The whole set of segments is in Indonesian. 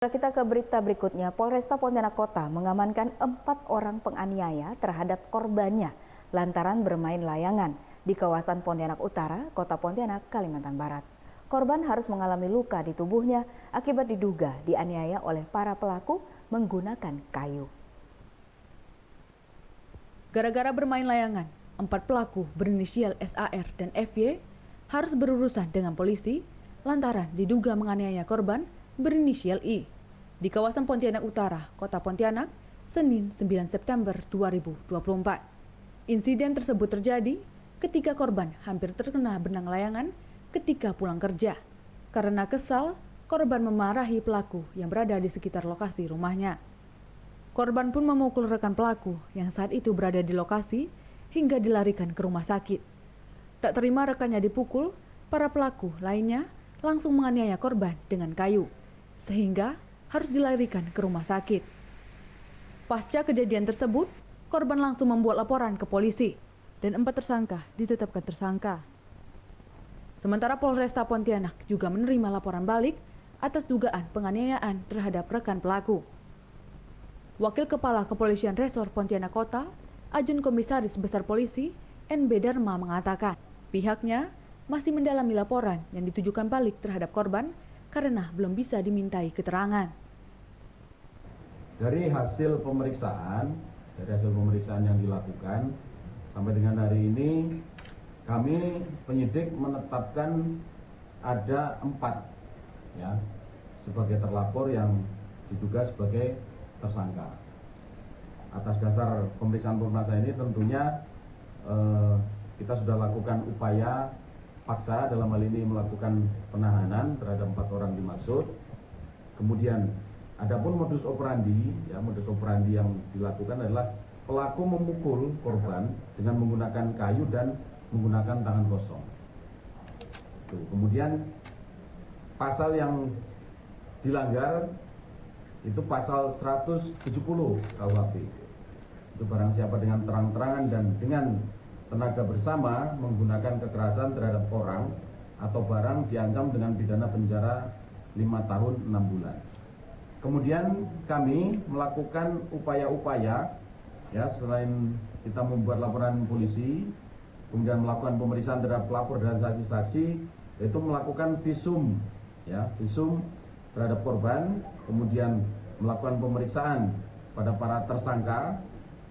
Kita ke berita berikutnya. Polresta Pontianak Kota mengamankan 4 orang penganiaya terhadap korbannya lantaran bermain layangan di kawasan Pontianak Utara, Kota Pontianak, Kalimantan Barat. Korban harus mengalami luka di tubuhnya akibat diduga dianiaya oleh para pelaku menggunakan kayu. Gara-gara bermain layangan, 4 pelaku berinisial SAR dan FY harus berurusan dengan polisi lantaran diduga menganiaya korban berinisial I di kawasan Pontianak Utara, Kota Pontianak, Senin 9 September 2024. Insiden tersebut terjadi ketika korban hampir terkena benang layangan ketika pulang kerja. Karena kesal, korban memarahi pelaku yang berada di sekitar lokasi rumahnya. Korban pun memukul rekan pelaku yang saat itu berada di lokasi hingga dilarikan ke rumah sakit. Tak terima rekannya dipukul, para pelaku lainnya langsung menganiaya korban dengan kayu, sehingga harus dilarikan ke rumah sakit. Pasca kejadian tersebut, korban langsung membuat laporan ke polisi dan 4 tersangka ditetapkan tersangka. Sementara Polresta Pontianak juga menerima laporan balik atas dugaan penganiayaan terhadap rekan pelaku. Wakil Kepala Kepolisian Resor Pontianak Kota, Ajun Komisaris Besar Polisi NB Dharma mengatakan, pihaknya masih mendalami laporan yang ditujukan balik terhadap korban karena belum bisa dimintai keterangan. Dari hasil pemeriksaan yang dilakukan sampai dengan hari ini, kami penyidik menetapkan ada 4 ya sebagai terlapor yang diduga sebagai tersangka. Atas dasar pemeriksaan ini tentunya kita sudah lakukan upaya paksa, dalam hal ini melakukan penahanan terhadap 4 orang dimaksud. Kemudian adapun modus operandi yang dilakukan adalah pelaku memukul korban dengan menggunakan kayu dan menggunakan tangan kosong. Kemudian pasal yang dilanggar itu pasal 170 KUHP. Itu barang siapa dengan terang-terangan dan dengan tenaga bersama menggunakan kekerasan terhadap orang atau barang diancam dengan pidana penjara 5 tahun 6 bulan. Kemudian kami melakukan upaya-upaya ya, selain kita membuat laporan polisi, kemudian melakukan pemeriksaan terhadap pelapor dan saksi-saksi, yaitu melakukan visum terhadap korban, kemudian melakukan pemeriksaan pada para tersangka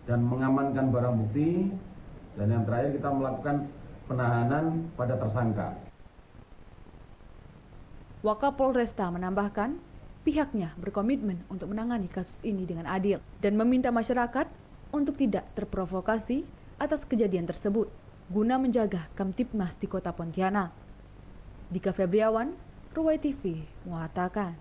dan mengamankan barang bukti. Dan yang terakhir kita melakukan penahanan pada tersangka. Wakapolresta menambahkan, pihaknya berkomitmen untuk menangani kasus ini dengan adil dan meminta masyarakat untuk tidak terprovokasi atas kejadian tersebut guna menjaga Kamtibmas di Kota Pontianak. Dika Febriawan, Ruwai TV mengatakan.